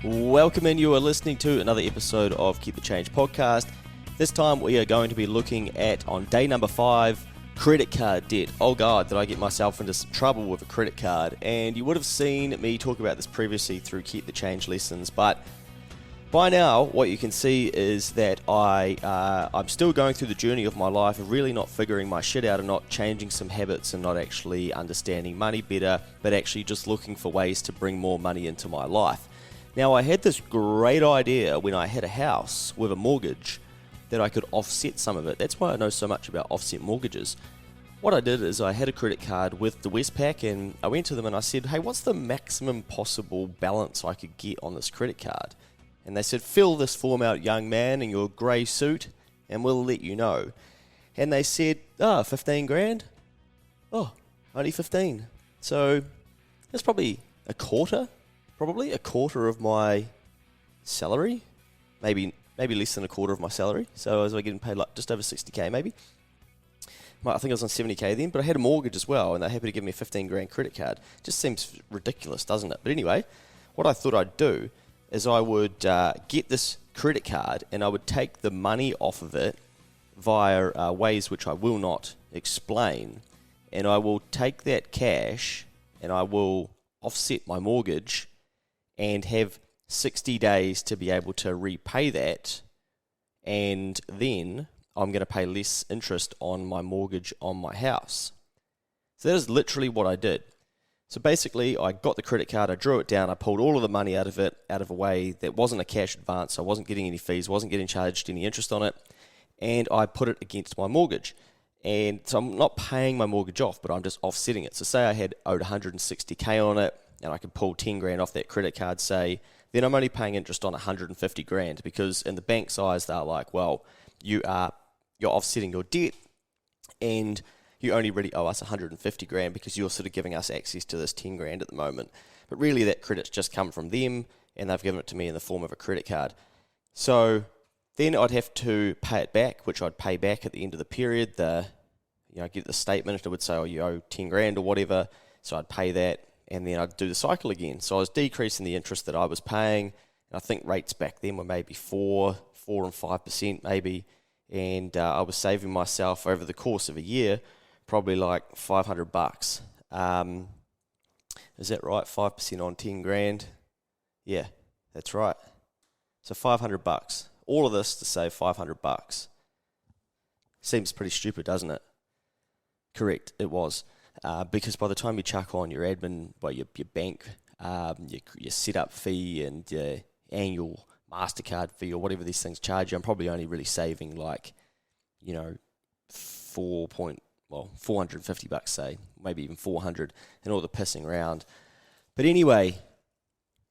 Welcome in, you are listening to another episode of Keep the Change podcast. This time we are going to be looking at, on day number 5, credit card debt. Oh God, did I get myself into some trouble with a credit card. And you would have seen me talk about this previously through Keep the Change lessons, but by now what you can see is that I'm still going through the journey of my life of really not figuring my shit out and not changing some habits and not actually understanding money better, but actually just looking for ways to bring more money into my life. Now, I had this great idea when I had a house with a mortgage that I could offset some of it. That's why I know so much about offset mortgages. What I did is I had a credit card with the Westpac, and I went to them and I said, hey, what's the maximum possible balance I could get on this credit card? And they said, fill this form out, young man, in your grey suit, and we'll let you know. And they said, 15 grand? Oh, only 15. So that's probably a quarter of my salary, maybe less than a quarter of my salary. So I was getting paid like just over 60k maybe. I think I was on 70k then, but I had a mortgage as well, and they're happy to give me a 15 grand credit card. Just seems ridiculous, doesn't it? But anyway, what I thought I'd do is I would get this credit card and I would take the money off of it via ways which I will not explain, and I will take that cash and I will offset my mortgage and have 60 days to be able to repay that, and then I'm going to pay less interest on my mortgage on my house. So that is literally what I did. So basically, I got the credit card, I drew it down, I pulled all of the money out of a way that wasn't a cash advance, so I wasn't getting any fees, wasn't getting charged any interest on it, and I put it against my mortgage. And so I'm not paying my mortgage off, but I'm just offsetting it. So say I had owed 160k on it, and I could pull 10 grand off that credit card, say, then I'm only paying interest on 150 grand, because in the bank's eyes, they're like, well, you're offsetting your debt, and you only really owe us 150 grand because you're sort of giving us access to this 10 grand at the moment. But really that credit's just come from them, and they've given it to me in the form of a credit card. So then I'd have to pay it back, which I'd pay back at the end of the period. I get the statement, it would say, oh, you owe 10 grand or whatever, so I'd pay that, and then I'd do the cycle again. So I was decreasing the interest that I was paying, and I think rates back then were maybe 4 and 5% maybe, and I was saving myself over the course of a year probably like $500. Is that right? 5% on 10 grand? Yeah, that's right. So $500. All of this to save $500. Seems pretty stupid, doesn't it? Correct, it was. Because by the time you chuck on your admin, your bank, your setup fee and your annual MasterCard fee or whatever these things charge you, I'm probably only really saving like, $450, say, maybe even 400, and all the pissing around. But anyway,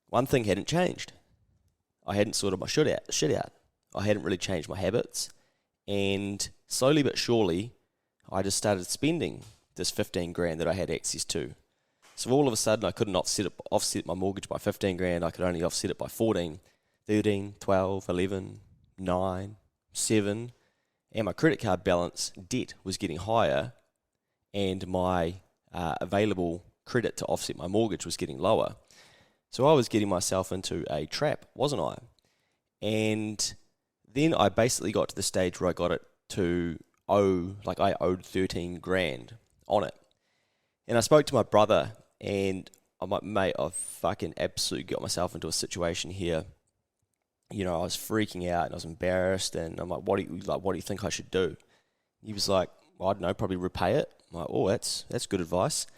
one thing hadn't changed. I hadn't sorted my shit out. I hadn't really changed my habits, and slowly but surely, I just started spending this 15 grand that I had access to. So all of a sudden, I couldn't offset my mortgage by 15 grand. I could only offset it by 14, 13, 12, 11, 9, 7, and my credit card balance debt was getting higher, and my available credit to offset my mortgage was getting lower. So I was getting myself into a trap, wasn't I? And then I basically got to the stage where I got it to I owed 13 grand on it. And I spoke to my brother, and I'm like, mate, I've fucking absolutely got myself into a situation here. I was freaking out and I was embarrassed, and I'm like, what do you think I should do? He was like, well, I don't know, probably repay it. I'm like, oh, that's good advice.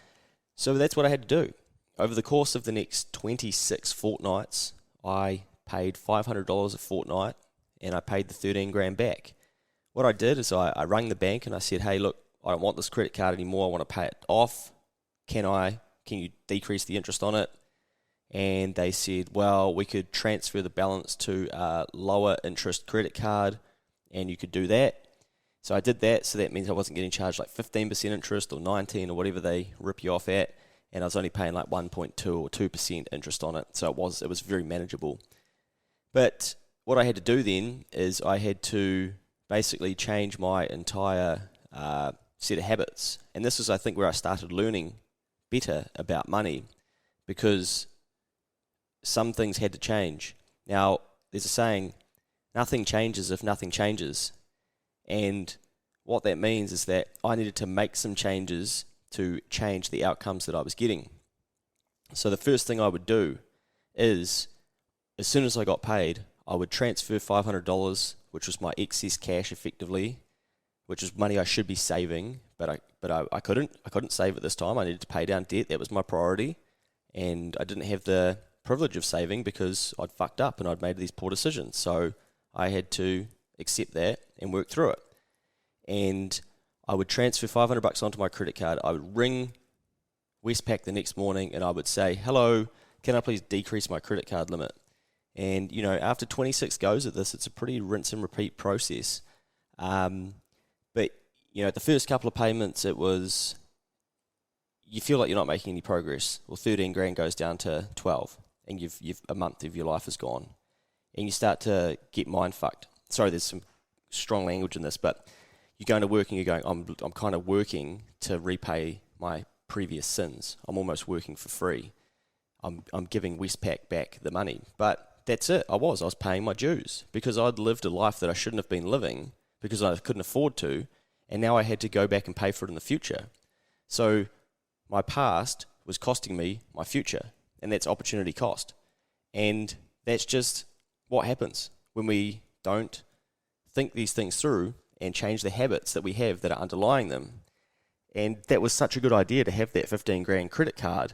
So that's what I had to do. Over the course of the next 26 fortnights, I paid $500 a fortnight, and I paid the 13 grand back. What I did is I rang the bank and I said, hey, look, I don't want this credit card anymore. I want to pay it off. Can you decrease the interest on it? And they said, well, we could transfer the balance to a lower interest credit card, and you could do that. So I did that, so that means I wasn't getting charged like 15% interest or 19 or whatever they rip you off at, and I was only paying like 1.2 or 2% interest on it. So it was very manageable. But what I had to do then is I had to basically change my entire set of habits. And this is, I think, where I started learning better about money, because some things had to change. Now, there's a saying, nothing changes if nothing changes. And what that means is that I needed to make some changes to change the outcomes that I was getting. So the first thing I would do is, as soon as I got paid, I would transfer $500, which was my excess cash effectively, which is money I should be saving, but I couldn't save at this time. I needed to pay down debt. That was my priority, and I didn't have the privilege of saving because I'd fucked up and I'd made these poor decisions. So I had to accept that and work through it. And I would transfer $500 onto my credit card. I would ring Westpac the next morning and I would say, hello, can I please decrease my credit card limit? And, after 26 goes at this, it's a pretty rinse and repeat process. But the first couple of payments, it was, you feel like you're not making any progress. Well, 13 grand goes down to 12, and you've a month of your life is gone. And you start to get mind fucked. Sorry, there's some strong language in this, but you're going to work and you're going, I'm kind of working to repay my previous sins. I'm almost working for free. I'm giving Westpac back the money. But that's it. I was paying my dues because I'd lived a life that I shouldn't have been living because I couldn't afford to, and now I had to go back and pay for it in the future. So my past was costing me my future, and that's opportunity cost. And that's just what happens when we don't think these things through and change the habits that we have that are underlying them. And that was such a good idea to have that 15 grand credit card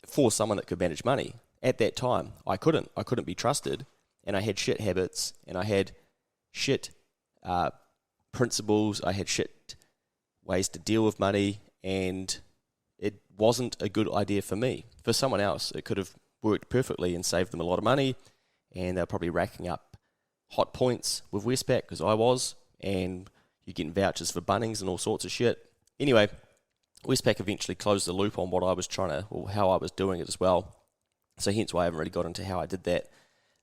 for someone that could manage money. At that time, I couldn't be trusted, and I had shit habits, and I had shit principles, I had shit ways to deal with money, and it wasn't a good idea for me. For someone else, it could have worked perfectly and saved them a lot of money, and they're probably racking up hot points with Westpac, because I was, and you're getting vouchers for Bunnings and all sorts of shit. Anyway, Westpac eventually closed the loop on what I was how I was doing it as well. So hence why I haven't really got into how I did that.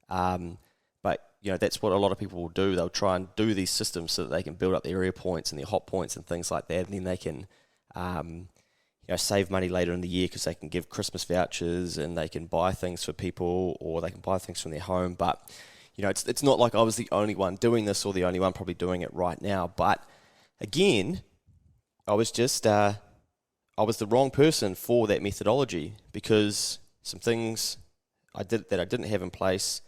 But, that's what a lot of people will do. They'll try and do these systems so that they can build up their area points and their hot points and things like that. And then they can, save money later in the year because they can give Christmas vouchers and they can buy things for people, or they can buy things from their home. But, it's not like I was the only one doing this or the only one probably doing it right now. But again, I was just, I was the wrong person for that methodology, because some things I didn't have in place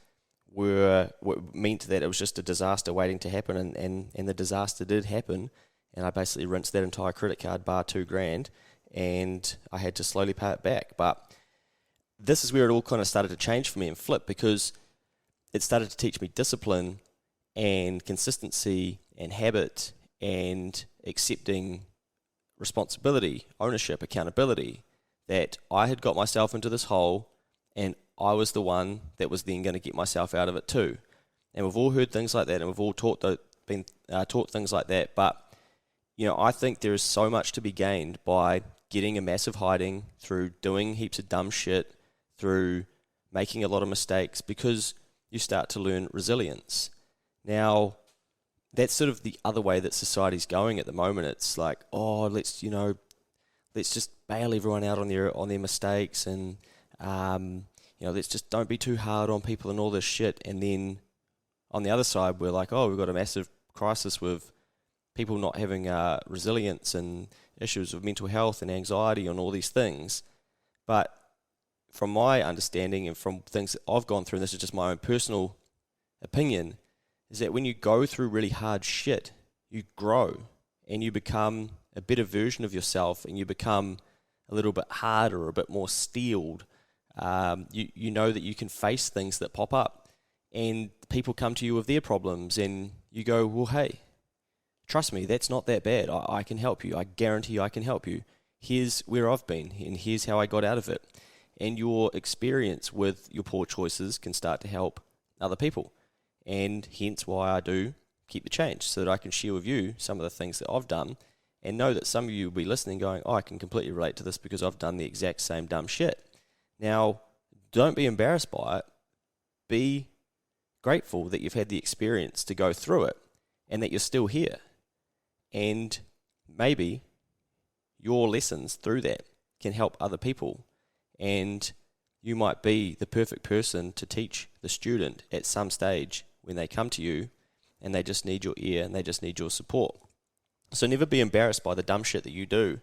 were meant that it was just a disaster waiting to happen, and the disaster did happen, and I basically rinsed that entire credit card bar $2 grand, and I had to slowly pay it back. But this is where it all kind of started to change for me and flip, because it started to teach me discipline and consistency and habit and accepting responsibility, ownership, accountability, that I had got myself into this hole and I was the one that was then going to get myself out of it too. And we've all heard things like that, and we've all been taught things like that. But, I think there is so much to be gained by getting a massive hiding, through doing heaps of dumb shit, through making a lot of mistakes, because you start to learn resilience. Now, that's sort of the other way that society's going at the moment. It's like, let's just bail everyone out on their mistakes, and let's just don't be too hard on people and all this shit. And then on the other side, we're like, we've got a massive crisis with people not having resilience and issues of mental health and anxiety and all these things. But from my understanding and from things that I've gone through, and this is just my own personal opinion, is that when you go through really hard shit, you grow and you become a better version of yourself, and you become a little bit harder, a bit more steeled. You know that you can face things that pop up, and people come to you with their problems, and you go, well, hey, trust me, that's not that bad. I can help you. I guarantee I can help you. Here's where I've been, and here's how I got out of it. And your experience with your poor choices can start to help other people. And hence why I do Keep the Change, so that I can share with you some of the things that I've done, and know that some of you will be listening going, I can completely relate to this because I've done the exact same dumb shit. Now, don't be embarrassed by it. Be grateful that you've had the experience to go through it and that you're still here. And maybe your lessons through that can help other people. And you might be the perfect person to teach the student at some stage when they come to you and they just need your ear and they just need your support. So never be embarrassed by the dumb shit that you do,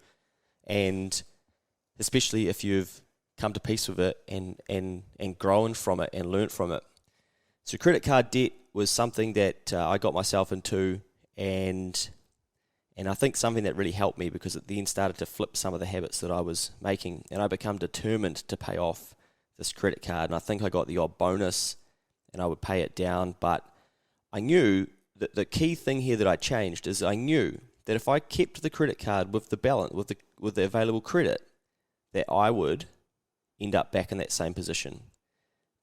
and especially if you've come to peace with it and grown from it and learnt from it. So credit card debt was something that I got myself into, and I think something that really helped me, because it then started to flip some of the habits that I was making, and I became determined to pay off this credit card. And I think I got the odd bonus and I would pay it down, but I knew that the key thing here that I changed is I knew that if I kept the credit card with the balance, with the available credit, that I would end up back in that same position,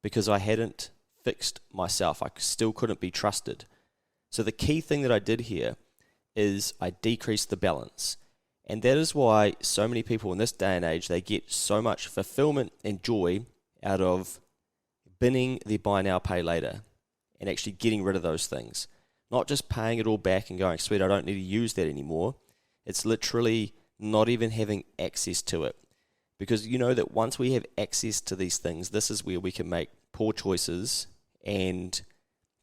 because I hadn't fixed myself. I still couldn't be trusted. So the key thing that I did here is I decreased the balance. And that is why so many people in this day and age, they get so much fulfillment and joy out of binning their buy now, pay later, and actually getting rid of those things. Not just paying it all back and going, sweet, I don't need to use that anymore. It's literally not even having access to it. Because you know that once we have access to these things, this is where we can make poor choices and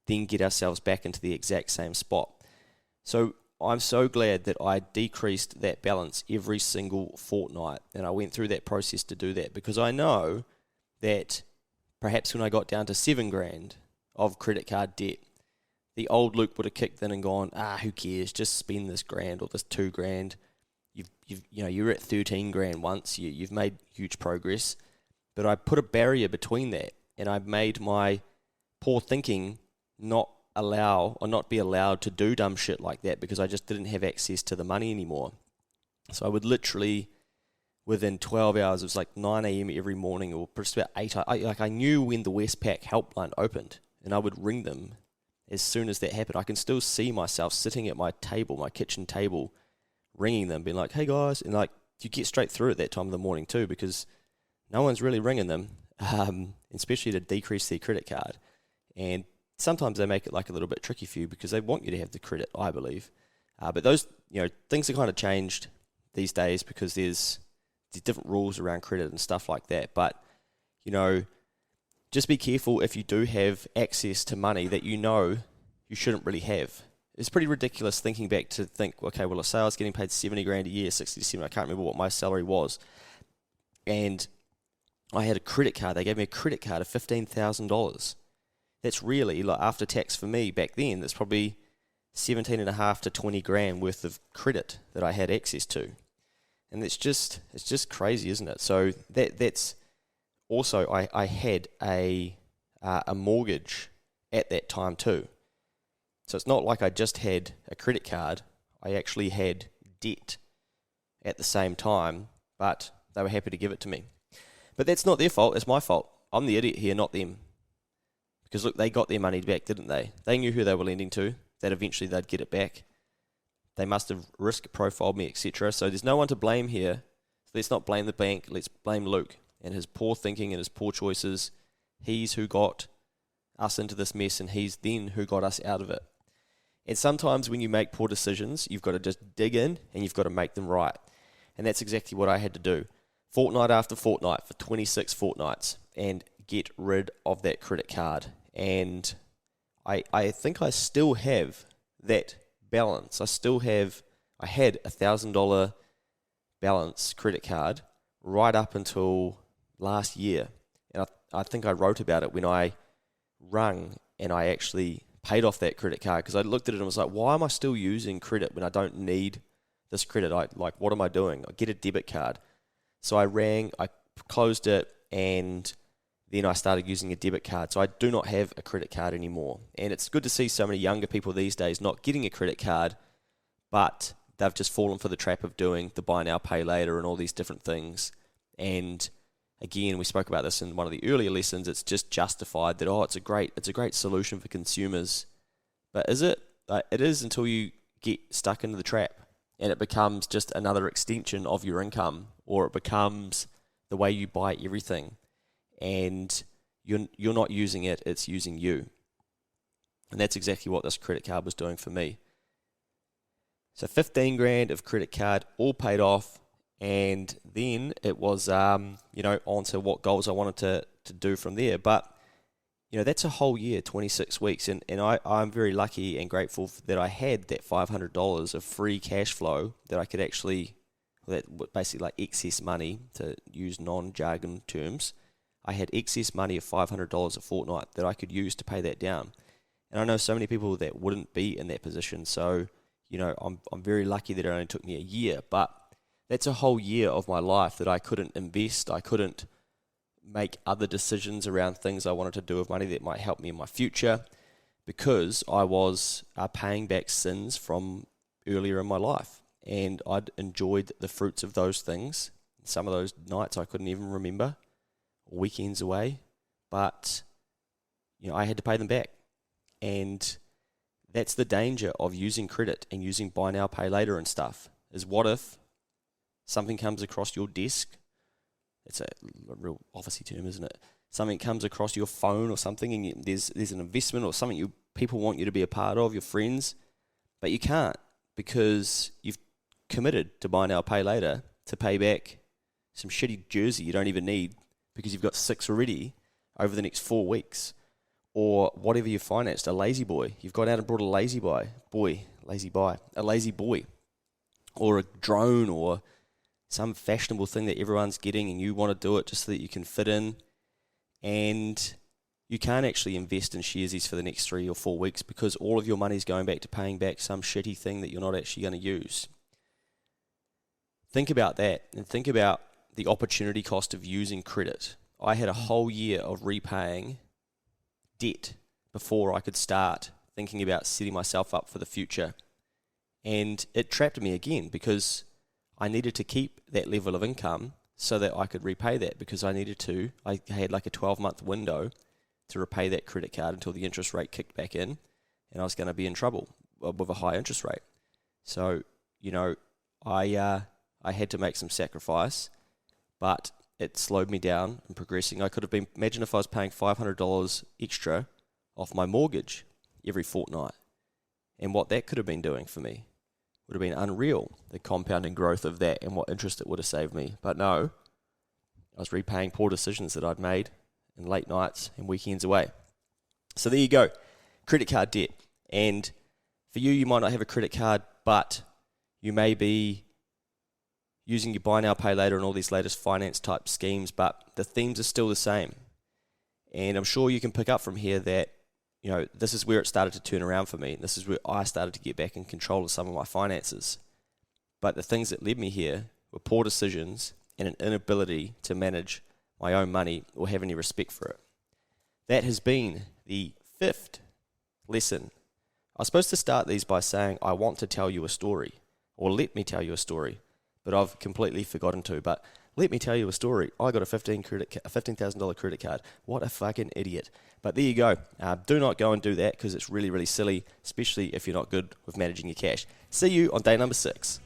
then get ourselves back into the exact same spot. So I'm so glad that I decreased that balance every single fortnight, and I went through that process to do that, because I know that perhaps when I got down to $7,000 of credit card debt, the old Luke would have kicked in and gone, who cares? Just spend this grand or this $2,000. You're at $13,000 once. You've made huge progress, but I put a barrier between that, and I made my poor thinking not be allowed to do dumb shit like that, because I just didn't have access to the money anymore. So I would literally, within 12 hours, it was like 9 a.m. every morning, or just about 8. I knew when the Westpac helpline opened, and I would ring them as soon as that happened. I can still see myself sitting at my table, my kitchen table, ringing them, being like, hey guys, and like you get straight through at that time of the morning too, because no one's really ringing them, especially to decrease their credit card. And sometimes they make it like a little bit tricky for you because they want you to have the credit, I believe. But those, things are kind of changed these days because there's different rules around credit and stuff like that. But, just be careful if you do have access to money that you shouldn't really have. It's pretty ridiculous thinking back to think, okay, well, say I was getting paid $70,000 a year, 60 to 70, I can't remember what my salary was. And I had a credit card. They gave me a credit card of $15,000. That's really, like, after tax for me back then, that's probably 17.5 to 20 grand worth of credit that I had access to. And it's just crazy, isn't it? So that's also, I had a mortgage at that time too. So it's not like I just had a credit card. I actually had debt at the same time, but they were happy to give it to me. But that's not their fault, it's my fault. I'm the idiot here, not them. Because look, they got their money back, didn't they? They knew who they were lending to, that eventually they'd get it back. They must have risk profiled me, etc. So there's no one to blame here. So let's not blame the bank, let's blame Luke and his poor thinking and his poor choices. He's who got us into this mess, and he's then who got us out of it. And sometimes when you make poor decisions, you've got to just dig in and you've got to make them right. And that's exactly what I had to do. Fortnight after fortnight for 26 fortnights, and get rid of that credit card. And I think I still have that balance. I had $1,000 balance credit card right up until last year. And I think I wrote about it when I rung and I actually paid off that credit card, because I looked at it and was like, why am I still using credit when I don't need this credit? What am I doing? I get a debit card. So I rang, I closed it, and then I started using a debit card. So I do not have a credit card anymore. And it's good to see so many younger people these days not getting a credit card, but they've just fallen for the trap of doing the buy now, pay later and all these different things. And again, we spoke about this in one of the earlier lessons. It's just justified that, it's a great solution for consumers. But is it? It is, until you get stuck into the trap and it becomes just another extension of your income, or it becomes the way you buy everything, and you're not using it, it's using you. And that's exactly what this credit card was doing for me. So 15 grand of credit card, all paid off. And then it was, on to what goals I wanted to do from there. But, that's a whole year, 26 weeks. And I'm very lucky and grateful that I had that $500 of free cash flow that I could actually, that basically like excess money, to use non-jargon terms. I had excess money of $500 a fortnight that I could use to pay that down. And I know so many people that wouldn't be in that position. So, I'm very lucky that it only took me a year. But that's a whole year of my life that I couldn't invest. I couldn't make other decisions around things I wanted to do with money that might help me in my future, because I was paying back sins from earlier in my life. And I'd enjoyed the fruits of those things. Some of those nights I couldn't even remember, weekends away, but I had to pay them back. And that's the danger of using credit and using buy now, pay later and stuff, is what if something comes across your desk? It's a real officey term, isn't it? Something comes across your phone or something, and there's an investment or something people want you to be a part of, your friends, but you can't, because you've committed to buy now, pay later, to pay back some shitty jersey you don't even need because you've got 6 already over the next 4 weeks. Or whatever you financed, a lazy boy. You've gone out and brought a lazy boy, or a drone, or some fashionable thing that everyone's getting, and you want to do it just so that you can fit in, and you can't actually invest in sharesies for the next 3 or 4 weeks because all of your money is going back to paying back some shitty thing that you're not actually going to use. Think about that, and think about the opportunity cost of using credit. I had a whole year of repaying debt before I could start thinking about setting myself up for the future. And it trapped me again because I needed to keep that level of income so that I could repay that, because I had like a 12-month window to repay that credit card until the interest rate kicked back in, and I was going to be in trouble with a high interest rate. So, I had to make some sacrifice, but it slowed me down in progressing. Imagine if I was paying $500 extra off my mortgage every fortnight, and what that could have been doing for me would have been unreal, the compounding growth of that and what interest it would have saved me. But no, I was repaying poor decisions that I'd made in late nights and weekends away. So there you go, credit card debt. And for you might not have a credit card, but you may be using your buy now, pay later and all these latest finance type schemes, but the themes are still the same. And I'm sure you can pick up from here that this is where it started to turn around for me. This is where I started to get back in control of some of my finances. But the things that led me here were poor decisions and an inability to manage my own money or have any respect for it. That has been the 5th lesson. I was supposed to start these by saying, I want to tell you a story, or let me tell you a story, but I've completely forgotten to. But let me tell you a story. I got a $15,000 credit card. What a fucking idiot. But there you go. Do not go and do that, because it's really, really silly, especially if you're not good with managing your cash. See you on day number 6.